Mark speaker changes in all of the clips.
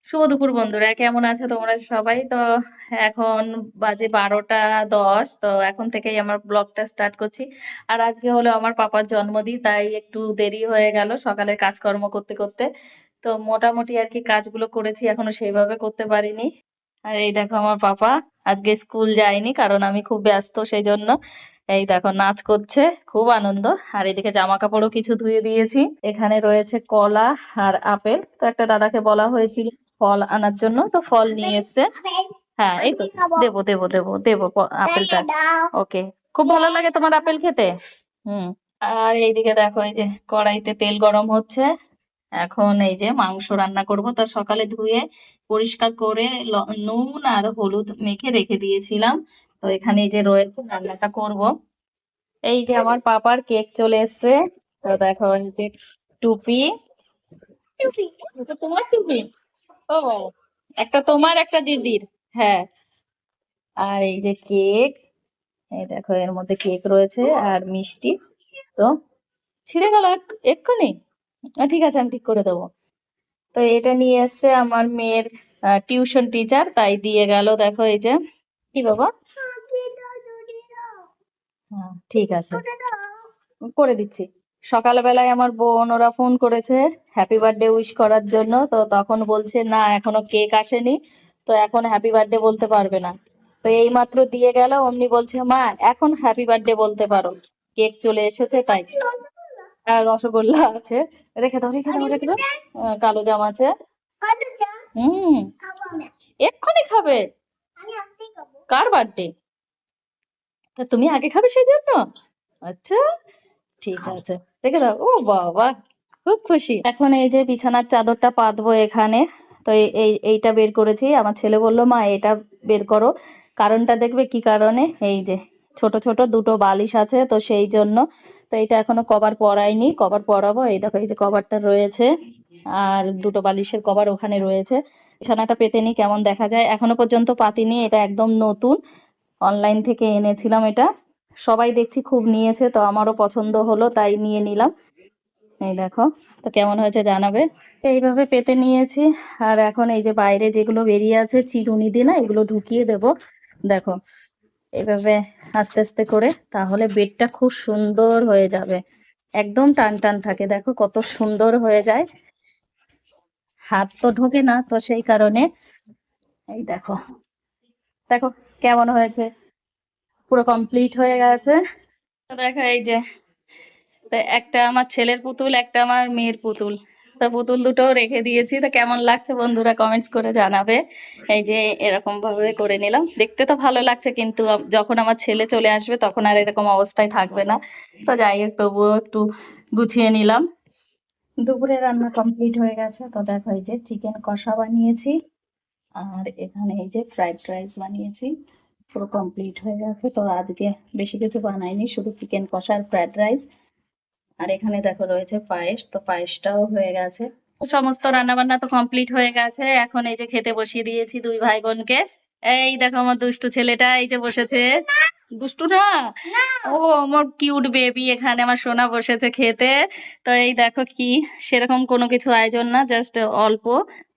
Speaker 1: শুভ দুপুর বন্ধুরা, কেমন আছো তোমরা সবাই? তো এখন বাজে 12টা 10। তো এখন থেকেই আমার ব্লগটা স্টার্ট করছি। আর আজকে হলো আমার পাপার জন্মদিন, তাই একটু দেরি হয়ে গেল সকালের কাজকর্ম করতে করতে। তো মোটামুটি আর কি কাজগুলো করেছি, এখনো সেইভাবে করতে পারিনি। আর এই দেখো আমার পাপা আজকে স্কুল যায়নি, কারণ আমি খুব ব্যস্ত সেই জন্য। এই দেখো নাচ করছে, খুব আনন্দ। আর এদিকে জামা কাপড়ও কিছু ধুয়ে দিয়েছি। এখানে রয়েছে কলা আর আপেল। তো একটা দাদাকে বলা হয়েছিল ফল আনার জন্য, তো ফল নিয়ে এসছে। হ্যাঁ, এই তো দেবো দেবো দেবো দেবো আপেলটা। ওকে। খুব ভালো লাগে তোমার আপেল খেতে? হুম। আর এইদিকে দেখো, এই যে কড়াইতে তেল গরম হচ্ছে। এখন এই যে মাংস রান্না করব, তো সকালে ধুয়ে পরিষ্কার করে নুন আর হলুদ মেখে রেখে দিয়েছিলাম। তো এখানে এই যে রয়েছে, রান্নাটা করব। এই যে আমার পাপার কেক চলে এসেছে। তো দেখো এই যে টুপি। এটা তোমার টুপি? ও, একটা তোমার একটা দিদির। হ্যাঁ। আর এই যে কেক। এই দেখো এর মধ্যে কেক রয়েছে আর মিষ্টি। তো ছিঁড়ে গেল এক্ষুনি। ঠিক আছে, আমি ঠিক করে দেবো। তো এটা নিয়ে এসছে আমার মেয়ের টিউশন টিচার, তাই দিয়ে গেল। দেখো এই যে। কি বাবা? হ্যাঁ, ঠিক আছে, করে দিচ্ছি। সকালবেলায় আমার বোন ওরা ফোন করেছে হ্যাপি বার্থডে উইশ করার জন্য, তো তখন বলছে না এখনো কেক আসেনি, তো এখন হ্যাপি বার্থডে বলতে পারবে না। তো এই মাত্র দিয়ে গেল, অমনি বলছে মা এখন হ্যাপি বার্থডে বলতে পারো, কেক চলে এসেছে তাই। আর রসগোল্লা আছে। রেখে দাও রেখে দাও রেখে দাও। কালো জাম আছে। হুম। এক্ষুনি খাবে? কার বার্থডে? তা তুমি আগে খাবে সেই জন্য? আচ্ছা, ঠিক আছে, রেখে দাও। ও বাবা, খুব খুশি। এখন এই যে বিছানার চাদরটা পাতবো এখানে। তো এইটা বের করেছি, আমার ছেলে বললো মা এটা বের করো। কারণটা দেখবে কি কারণে, এই যে ছোট ছোট দুটো বালিশ আছে তো সেই জন্য। তো এটা এখনো কভার পরাইনি, কভার পরাবো। এই দেখো এই যে কভারটা রয়েছে, আর দুটো বালিশের কভার ওখানে রয়েছে। বিছানাটা পেতে নি কেমন দেখা যায়, এখনো পর্যন্ত পাতিনি, এটা একদম নতুন। অনলাইন থেকে এনেছিলাম এটা। সবাই দেখছি খুব নিয়েছে, তো আমারও পছন্দ হলো তাই নিয়ে নিলাম। এই দেখো, তো কেমন হয়েছে জানাবে। এইভাবে পেতে নিয়েছি। আর এখন এই যে বাইরে যেগুলো বেরিয়ে আছে চিরুনি দিয়ে না এগুলো ঢুকিয়ে দেব। দেখো, এইভাবে আস্তে আস্তে করে, তাহলে বেডটা খুব সুন্দর হয়ে যাবে। একদম টান টান থাকে, দেখো কত সুন্দর হয়ে যায়। হাত তো ঢোকে না, তো সেই কারণে। এই দেখো, দেখো কেমন হয়েছে, পুরো কমপ্লিট হয়ে গেছে। তো দেখো এই যে, তো একটা আমার ছেলের পুতুল, একটা আমার মেয়ের পুতুল। তো পুতুল দুটো রেখে দিয়েছি। তো কেমন লাগছে বন্ধুরা কমেন্টস করে জানাবে। এই যে এরকম ভাবে করে নিলাম, দেখতে তো ভালো লাগছে, কিন্তু যখন আমার ছেলে চলে আসবে তখন আর এরকম অবস্থায় থাকবে না। তো যাই হোক, তবুও একটু গুছিয়ে নিলাম। দুপুরে রান্না কমপ্লিট হয়ে গেছে। তো দেখো এই যে চিকেন কষা বানিয়েছি, আর এখানে এই যে ফ্রাইড রাইস বানিয়েছি। পুরো কমপ্লিট হয়ে গেছে। তো আজকে বেশি কিছু বানাইনি, শুধু চিকেন কষা আর ফ্রাইড রাইস। আর এখানে দেখো রয়েছে পায়েস, তো পায়েসটাও হয়ে গেছে। সমস্ত রান্না বান্না তো কমপ্লিট হয়ে গেছে। এখন এই যে খেতে বসিয়ে দিয়েছি দুই ভাই বোনকে। এই দেখো আমার দুষ্টু ছেলেটা এই যে বসেছে। দুষ্টু না, ও আমার কিউট বেবি, এখানে আমার সোনা বসেছে খেতে। তো এই দেখো কি, সেরকম কোনো কিছু আয়োজন না, জাস্ট অল্প,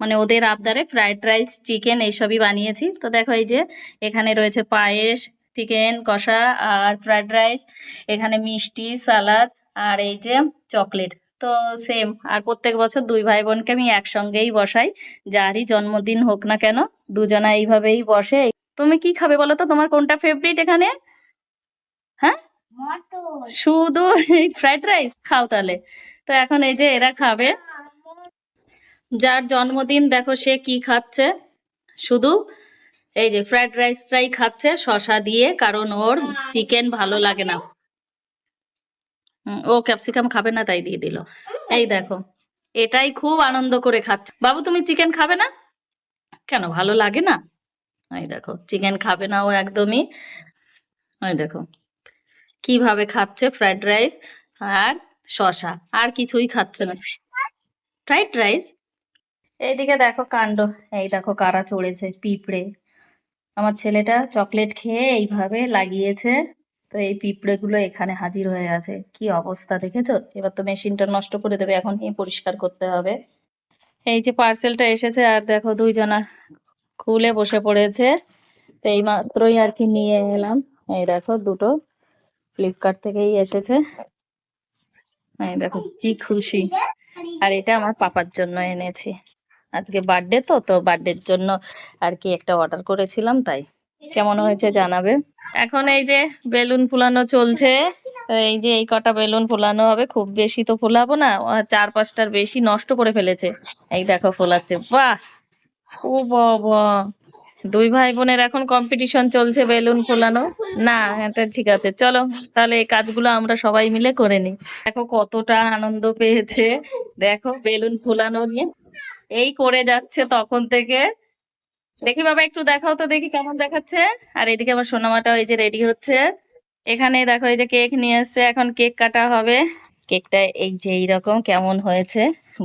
Speaker 1: মানে ওদের আবদারে ফ্রাইড রাইস চিকেন এইসবই বানিয়েছি। তো দেখো এই যে এখানে রয়েছে পায়েস, চিকেন কষা আর ফ্রাইড রাইস, এখানে মিষ্টি সালাদ, আর এই যে চকলেট। তো সেম, আর প্রত্যেক বছর দুই ভাই বোনকে আমি একসঙ্গেই বসাই, যারই জন্মদিন হোক না কেন, দুজনা এইভাবেই বসে। তুমি কি খাবে বলো তো, তোমার কোনটা ফেভারিট এখানে? হ্যাঁ, শুধু এই ফ্রাইড রাইস খাও তাহলে। তো এখন এই যে এরা খাবে, যার জন্মদিন দেখো সে কি খাচ্ছে, শুধু এই যে ফ্রাইড রাইসটাই খাচ্ছে শসা দিয়ে, কারণ ওর চিকেন ভালো লাগে না। ও ক্যাপসিকাম খাবে না তাই দিয়ে দিল। এই দেখো, এটাই খুব আনন্দ করে খাচ্ছে। বাবু তুমি চিকেন খাবে না কেন, ভালো লাগে না? এই দেখো চিকেন খাবে না ও একদমই। ওই দেখো কিভাবে খাচ্ছে ফ্রাইড রাইস আর শসা, আর কিছুই খাচ্ছে না। Fried rice. এইদিকে দেখো কাণ্ড, এই দেখো কারা চড়েছে পিঁপড়ে। আমার ছেলেটা চকলেট খেয়ে এইভাবে লাগিয়েছে, তো এই পিঁপড়ে গুলো এখানে হাজির হয়ে আছে। কি অবস্থা দেখেছো? এবার তো মেশিনটা নষ্ট করে দেবে, এখন এই পরিষ্কার করতে হবে। এই যে পার্সেলটা এসেছে আর দেখো দুইজনা খুলে বসে পড়েছে। তো এই মাত্রই আর কি নিয়ে এলাম। এই দেখো দুটো ফ্লিপকার্ট থেকেই এসেছে। এই দেখো কি খুশি। আর এটা আমার পাপার জন্য এনেছি। আজকে বার্থডে তো বার্থডের জন্য আর কি একটা অর্ডার করেছিলাম তাই। কেমন হয়েছে জানাবে। এখন এই যে বেলুন ফুলানো চলছে। তো এই যে এই কটা বেলুন ফুলানো হবে, খুব বেশি তো ফোলাবো না, 4-5টার বেশি নষ্ট করে ফেলেছে। এই দেখো ফোলাচ্ছে, বাহ! ও বাবা, দুই ভাই বোনের এখন কম্পিটিশন চলছে বেলুন ফোলানো। না, এটা ঠিক আছে, চলো তাহলে এই কাজগুলো আমরা সবাই মিলে করে নিই। দেখো কতটা আনন্দ পেয়েছে, দেখো বেলুন ফোলানো নিয়ে এই করে যাচ্ছে তখন থেকে। দেখি বাবা একটু দেখাও তো, দেখি কেমন দেখাচ্ছে। আর এদিকে আমার সোনামাটাও এই যে রেডি হচ্ছে। এখানে দেখো এই যে কেক নিয়ে এসছে, এখন কেক কাটা হবে। কেকটা এই যে এইরকম কেমন হয়েছে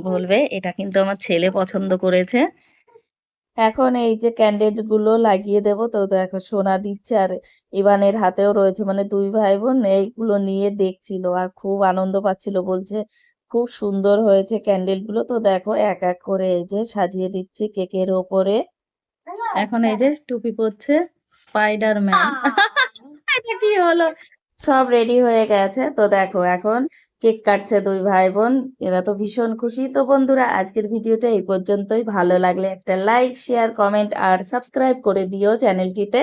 Speaker 1: বলবে। এটা কিন্তু আমার ছেলে পছন্দ করেছে। এখন এই যে ক্যান্ডেল গুলো লাগিয়ে দেব। তো দেখো সোনা দিচ্ছে আর ইভানের হাতেও রয়েছে, মানে দুই ভাই বোন এইগুলো নিয়ে দেখছিল আর খুব আনন্দ পাচ্ছিল, বলছে খুব সুন্দর হয়েছে ক্যান্ডেল গুলো। তো দেখো এক এক করে এই যে সাজিয়ে দিচ্ছি কেকের ওপরে। এখন এই যে টুপি পরছে স্পাইডারম্যান। এটা কি হলো, সব রেডি হয়ে গেছে। তো দেখো এখন কেক কাটছে দুই ভাই বোন, এরা তো ভীষণ খুশি। তো বন্ধুরা আজকের ভিডিওটা এই পর্যন্তই। ভালো লাগলে একটা লাইক, শেয়ার, কমেন্ট আর সাবস্ক্রাইব করে দিও চ্যানেলটিতে।